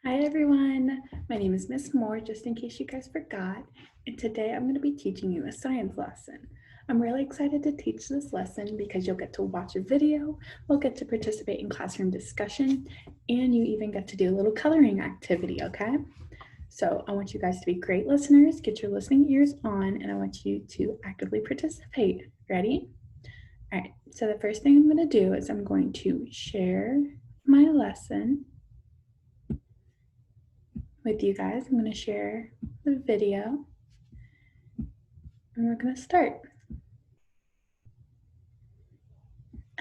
Hi everyone, my name is Miss Moore, just in case you guys forgot, and today I'm going to be teaching you a science lesson. I'm really excited to teach this lesson because you'll get to watch a video, we'll get to participate in classroom discussion, and you even get to do a little coloring activity, okay? So I want you guys to be great listeners, get your listening ears on, and I want you to actively participate. Ready? All right, so the first thing I'm going to do is I'm going to share my lesson with you guys. I'm going to share the video and we're going to start.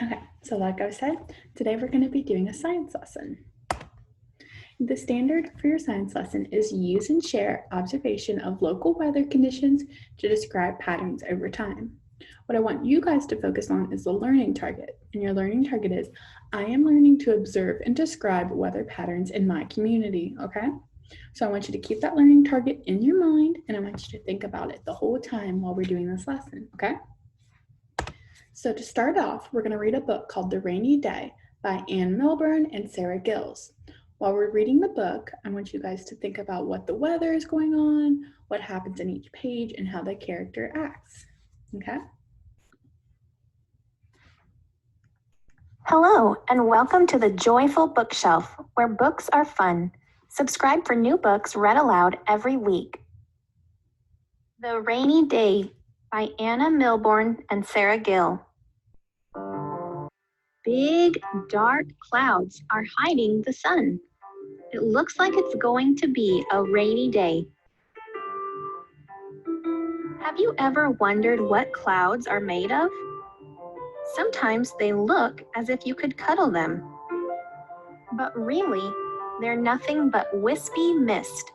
Okay, so like I said, today we're going to be doing a science lesson. The standard for your science lesson is use and share observation of local weather conditions to describe patterns over time. What I want you guys to focus on is the learning target, and your learning target is I am learning to observe and describe weather patterns in my community, okay? So I want you to keep that learning target in your mind, and I want you to think about it the whole time while we're doing this lesson, okay? So to start off, we're going to read a book called The Rainy Day by Anne Milburn and Sarah Gills. While we're reading the book, I want you guys to think about what the weather is going on, what happens in each page, and how the character acts, okay? Hello, and welcome to the Joyful Bookshelf, where books are fun. Subscribe for new books read aloud every week. The Rainy Day by Anna Milbourne and Sarah Gill. Big, dark clouds are hiding the sun. It looks like it's going to be a rainy day. Have you ever wondered what clouds are made of? Sometimes they look as if you could cuddle them. But really, they're nothing but wispy mist.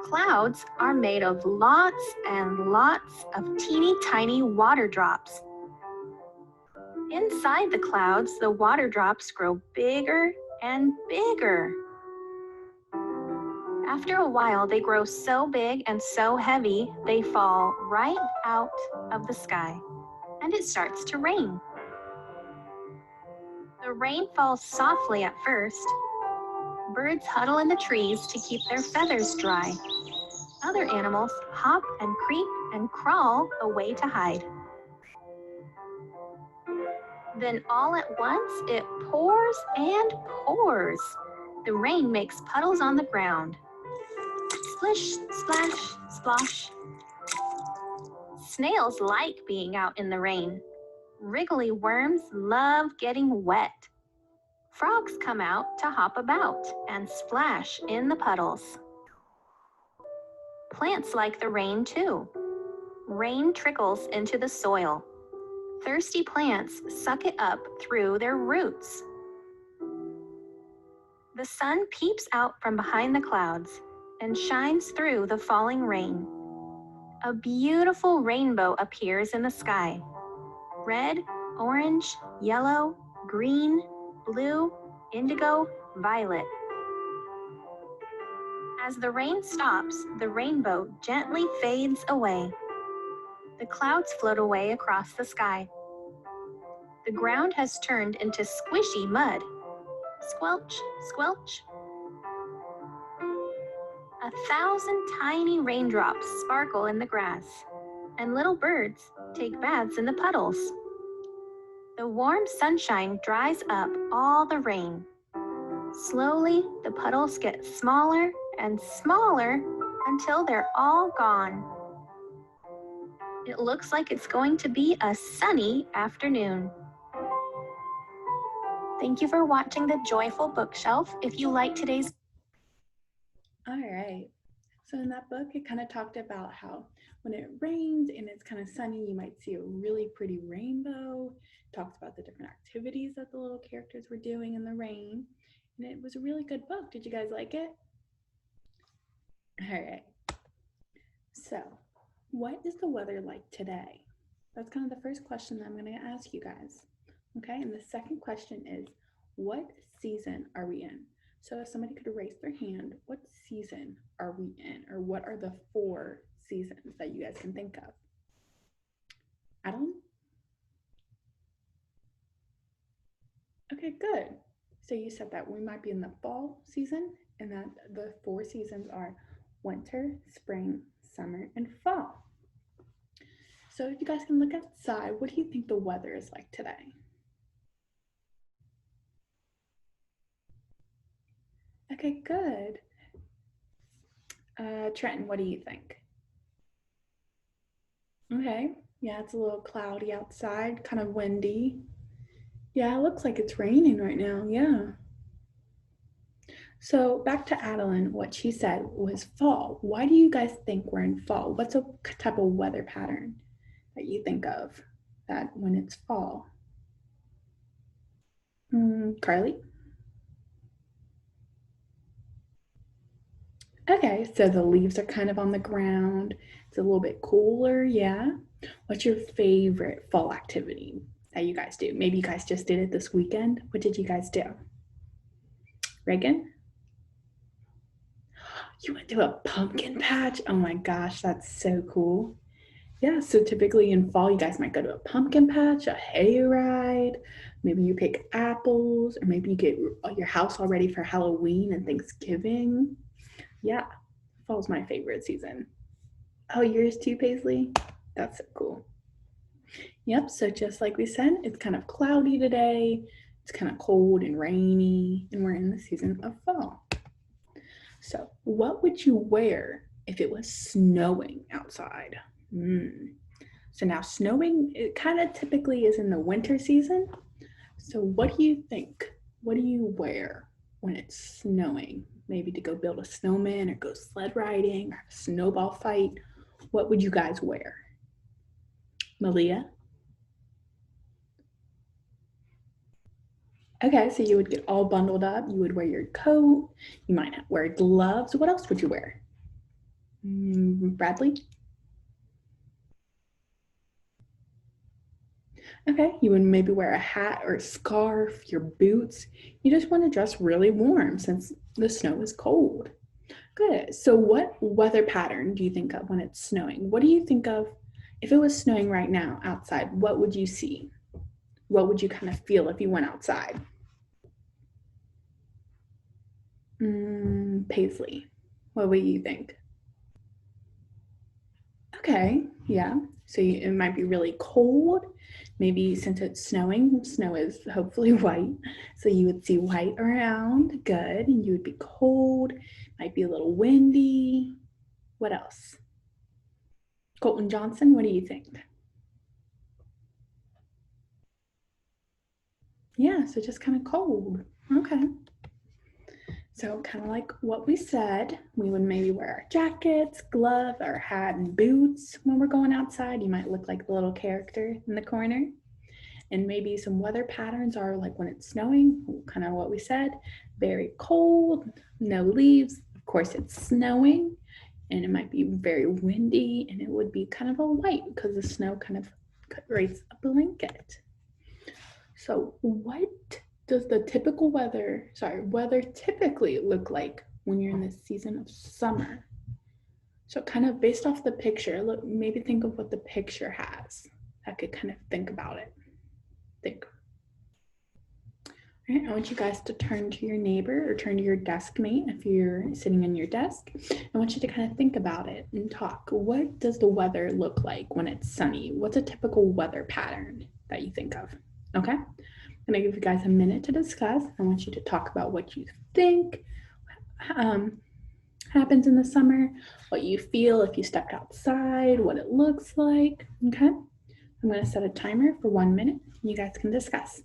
Clouds are made of lots and lots of teeny tiny water drops. Inside the clouds, the water drops grow bigger and bigger. After a while, they grow so big and so heavy, they fall right out of the sky, and it starts to rain. The rain falls softly at first. Birds huddle in the trees to keep their feathers dry. Other animals hop and creep and crawl away to hide. Then all at once, it pours and pours. The rain makes puddles on the ground. Splish, splash, splosh. Snails like being out in the rain. Wriggly worms love getting wet. Frogs come out to hop about and splash in the puddles. Plants like the rain too. Rain trickles into the soil. Thirsty plants suck it up through their roots. The sun peeps out from behind the clouds and shines through the falling rain. A beautiful rainbow appears in the sky. Red, orange, yellow, green, blue, indigo, violet. As the rain stops, the rainbow gently fades away. The clouds float away across the sky. The ground has turned into squishy mud. Squelch, squelch. 1,000 tiny raindrops sparkle in the grass, and little birds take baths in the puddles. The warm sunshine dries up all the rain. Slowly, the puddles get smaller and smaller until they're all gone. It looks like it's going to be a sunny afternoon. Thank you for watching the Joyful Bookshelf. If you like today's... All right, so in that book, it kind of talked about how when it rains and it's kind of sunny, you might see a really pretty rainbow. It talks about the different activities that the little characters were doing in the rain, and it was a really good book. Did you guys like it? All right, so what is the weather like today? That's kind of the first question that I'm going to ask you guys. Okay, and the second question is, what season are we in? So if somebody could raise their hand, what season are we in? Or what are the 4 seasons that you guys can think of? Adam? Okay, good. So you said that we might be in the fall season and that the 4 seasons are winter, spring, summer, and fall. So if you guys can look outside, what do you think the weather is like today? Okay, good. Trenton, what do you think? Okay, yeah, it's a little cloudy outside, kind of windy. Yeah, it looks like it's raining right now. Yeah. So back to Adeline, what she said was fall. Why do you guys think we're in fall? What's a type of weather pattern that you think of that when it's fall? Carly? Okay, so the leaves are kind of on the ground. It's a little bit cooler, yeah. What's your favorite fall activity that you guys do? Maybe you guys just did it this weekend. What did you guys do? Reagan? You went to a pumpkin patch? Oh my gosh, that's so cool. Yeah, so typically in fall, you guys might go to a pumpkin patch, a hayride. Maybe you pick apples, or maybe you get your house all ready for Halloween and Thanksgiving. Yeah, fall's my favorite season. Oh, yours too, Paisley? That's so cool. Yep, so just like we said, it's kind of cloudy today. It's kind of cold and rainy, and we're in the season of fall. So, what would you wear if it was snowing outside? So now snowing, it kind of typically is in the winter season. So what do you think? What do you wear when it's snowing? Maybe to go build a snowman or go sled riding or have a snowball fight. What would you guys wear? Malia? Okay, so you would get all bundled up. You would wear your coat. You might wear gloves. What else would you wear? Bradley? Okay, you would maybe wear a hat or a scarf, your boots. You just want to dress really warm since the snow is cold. Good. So, what weather pattern do you think of when it's snowing? What do you think of if it was snowing right now outside? What would you see? What would you kind of feel if you went outside? Paisley, what would you think? Okay, yeah. So it might be really cold. Maybe since it's snowing, snow is hopefully white. So you would see white around, good. And you would be cold, might be a little windy. What else? Colton Johnson, what do you think? Yeah, so just kind of cold. Okay. So kind of like what we said, we would maybe wear our jackets, glove, our hat, and boots when we're going outside. You might look like the little character in the corner. And maybe some weather patterns are like when it's snowing, kind of what we said, very cold, no leaves. Of course, it's snowing, and it might be very windy, and it would be kind of a white because the snow kind of creates a blanket. So, what does the typical weather typically look like when you're in the season of summer? So, kind of based off the picture, look, maybe think of what the picture has. I could kind of think about it. Think. All right, I want you guys to turn to your neighbor or turn to your desk mate if you're sitting in your desk. I want you to kind of think about it and talk. What does the weather look like when it's sunny? What's a typical weather pattern that you think of? Okay, I'm gonna give you guys a minute to discuss. I want you to talk about what you think happens in the summer, what you feel if you stepped outside, what it looks like. Okay, I'm gonna set a timer for 1 minute. You guys can discuss.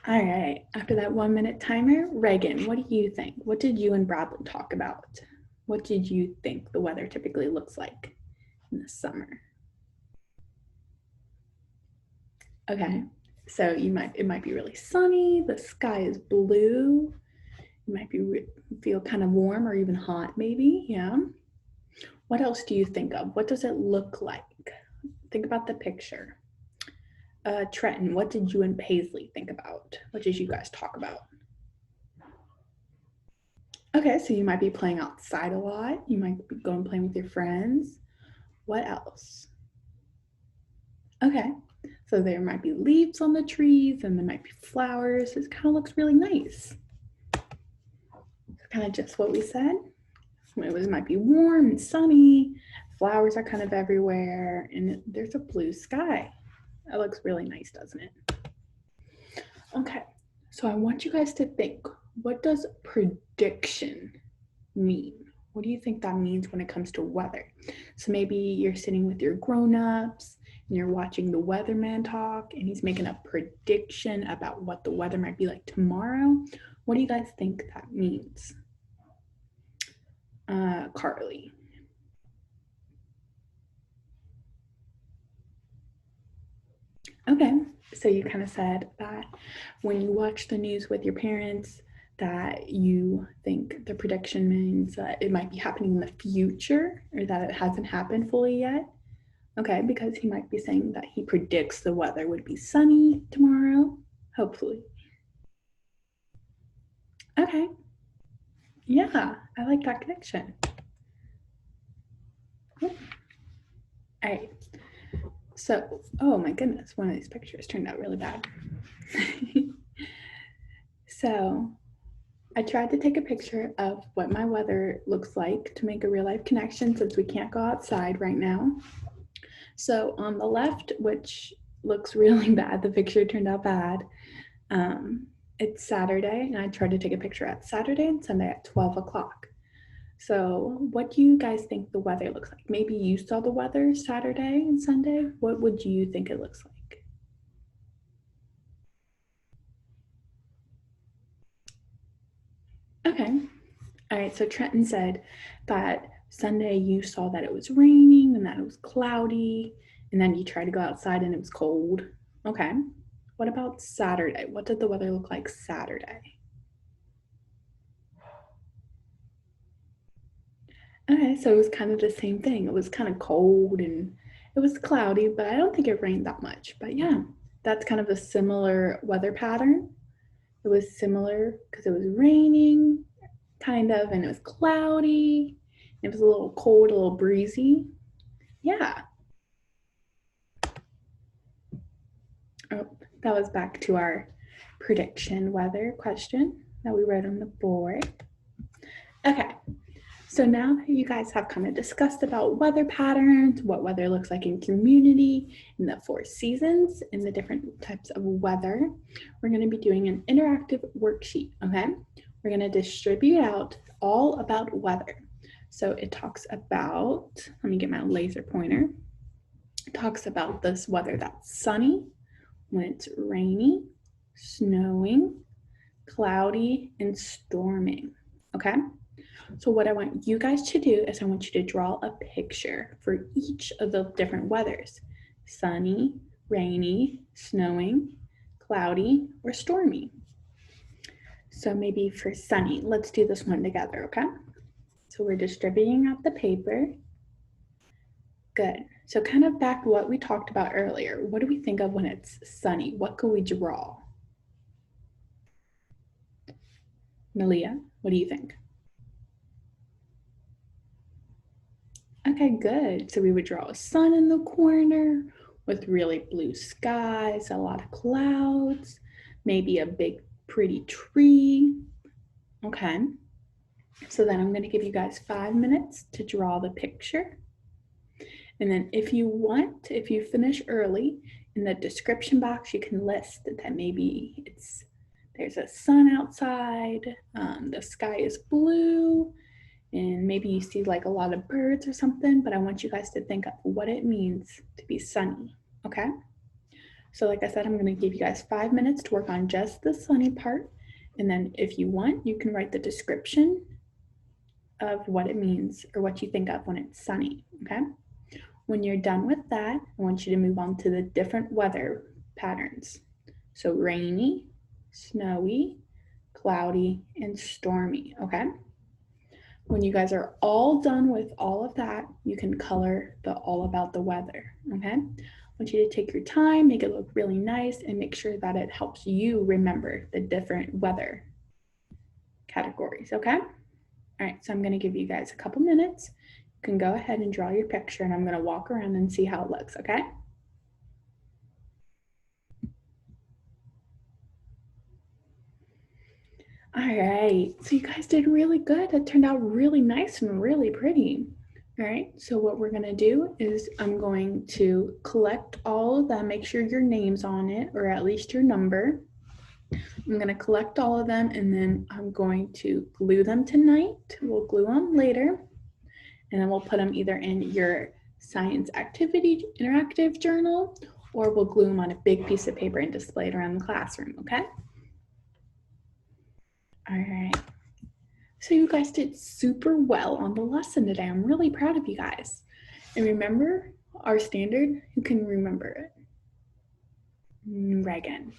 All right, after that 1 minute timer, Reagan, what do you think? What did you and Bradley talk about? What did you think the weather typically looks like in the summer? Okay, so it might be really sunny, the sky is blue, it might be feel kind of warm or even hot maybe, yeah. What else do you think of? What does it look like? Think about the picture. Trenton, what did you and Paisley think about? What did you guys talk about? Okay, so you might be playing outside a lot. You might be going playing with your friends. What else? Okay, So there might be leaves on the trees and there might be flowers. It kind of looks really nice. Kind of just what we said. It might be warm and sunny. Flowers are kind of everywhere and there's a blue sky. That looks really nice, doesn't it? Okay, so I want you guys to think, what does prediction mean? What do you think that means when it comes to weather? So maybe you're sitting with your grown-ups and you're watching the weatherman talk and he's making a prediction about what the weather might be like tomorrow. What do you guys think that means? Carly. Okay, so you kind of said that when you watch the news with your parents, that you think the prediction means that it might be happening in the future or that it hasn't happened fully yet. Okay, because he might be saying that he predicts the weather would be sunny tomorrow, hopefully. Okay, yeah, I like that connection. All right, so, oh my goodness, one of these pictures turned out really bad. So, I tried to take a picture of what my weather looks like to make a real life connection since we can't go outside right now. So on the left, which looks really bad, the picture turned out bad. It's Saturday, and I tried to take a picture at Saturday and Sunday at 12 o'clock. So what do you guys think the weather looks like? Maybe you saw the weather Saturday and Sunday. What would you think it looks like? Okay. All right, so Trenton said that Sunday you saw that it was raining and that it was cloudy, and then you tried to go outside and it was cold. Okay. What about Saturday? What did the weather look like Saturday? Okay, so it was kind of the same thing. It was kind of cold and it was cloudy, but I don't think it rained that much. But yeah, that's kind of a similar weather pattern. It was similar because it was raining, kind of, and it was cloudy. It was a little cold, a little breezy. Yeah. Oh, that was back to our prediction weather question that we wrote on the board. Okay, so now that you guys have kind of discussed about weather patterns, what weather looks like in community, in the 4 seasons, and the different types of weather, we're going to be doing an interactive worksheet, okay? We're going to distribute out all about weather. So it talks about, let me get my laser pointer. It talks about this weather that's sunny, when it's rainy, snowing, cloudy, and storming, okay? So what I want you guys to do is I want you to draw a picture for each of the different weathers: sunny, rainy, snowing, cloudy, or stormy. So maybe for sunny, let's do this one together, okay? So we're distributing out the paper. Good. So kind of back to what we talked about earlier. What do we think of when it's sunny? What could we draw? Malia, what do you think? Okay, good. So we would draw a sun in the corner with really blue skies, a lot of clouds, maybe a big pretty tree. Okay. So then I'm going to give you guys 5 minutes to draw the picture. And then if you want, if you finish early, in the description box, you can list that maybe there's a sun outside, the sky is blue, and maybe you see like a lot of birds or something, but I want you guys to think of what it means to be sunny, okay? So like I said, I'm gonna give you guys 5 minutes to work on just the sunny part, and then if you want, you can write the description of what it means or what you think of when it's sunny, okay? When you're done with that, I want you to move on to the different weather patterns. So rainy, snowy, cloudy, and stormy, okay? When you guys are all done with all of that, you can color the all about the weather, okay? I want you to take your time, make it look really nice, and make sure that it helps you remember the different weather categories, okay? All right, so I'm gonna give you guys a couple minutes. You can go ahead and draw your picture, and I'm gonna walk around and see how it looks, okay? All right, so you guys did really good. It turned out really nice and really pretty. All right, so what we're gonna do is I'm going to collect all of them, make sure your name's on it, or at least your number. I'm gonna collect all of them and then I'm going to glue them tonight. We'll glue them later and then we'll put them either in your science activity interactive journal or we'll glue them on a big piece of paper and display it around the classroom, okay? All right. So you guys did super well on the lesson today. I'm really proud of you guys. And remember our standard? Who can remember it? Reagan.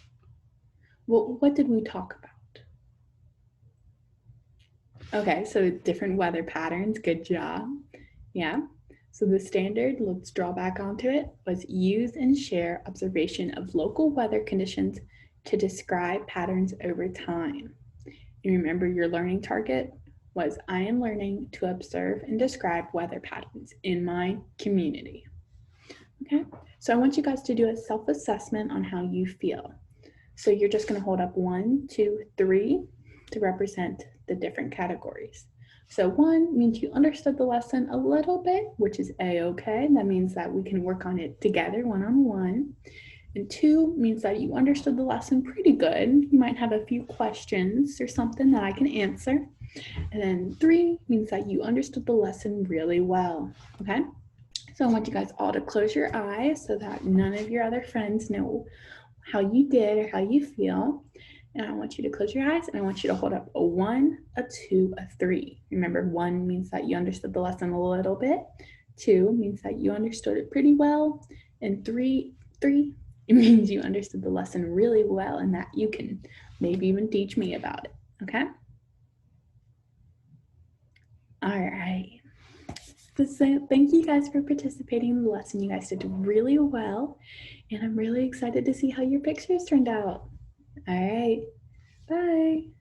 Well, what did we talk about? Okay, so different weather patterns. Good job. Yeah. So the standard, let's draw back onto it, was use and share observation of local weather conditions to describe patterns over time. You remember your learning target was I am learning to observe and describe weather patterns in my community. Okay, so I want you guys to do a self-assessment on how you feel. So you're just going to hold up 1, 2, 3 to represent the different categories. So 1 means you understood the lesson a little bit, which is A-okay. That means that we can work on it together one-on-one. And 2 means that you understood the lesson pretty good. You might have a few questions or something that I can answer. And then 3 means that you understood the lesson really well, okay? So I want you guys all to close your eyes so that none of your other friends know how you did or how you feel. And I want you to close your eyes and I want you to hold up a 1, a 2, a 3. Remember, 1 means that you understood the lesson a little bit. 2 means that you understood it pretty well. And 3, it means you understood the lesson really well and that you can maybe even teach me about it, okay? All right. So thank you guys for participating in the lesson. You guys did really well. And I'm really excited to see how your pictures turned out. All right. Bye.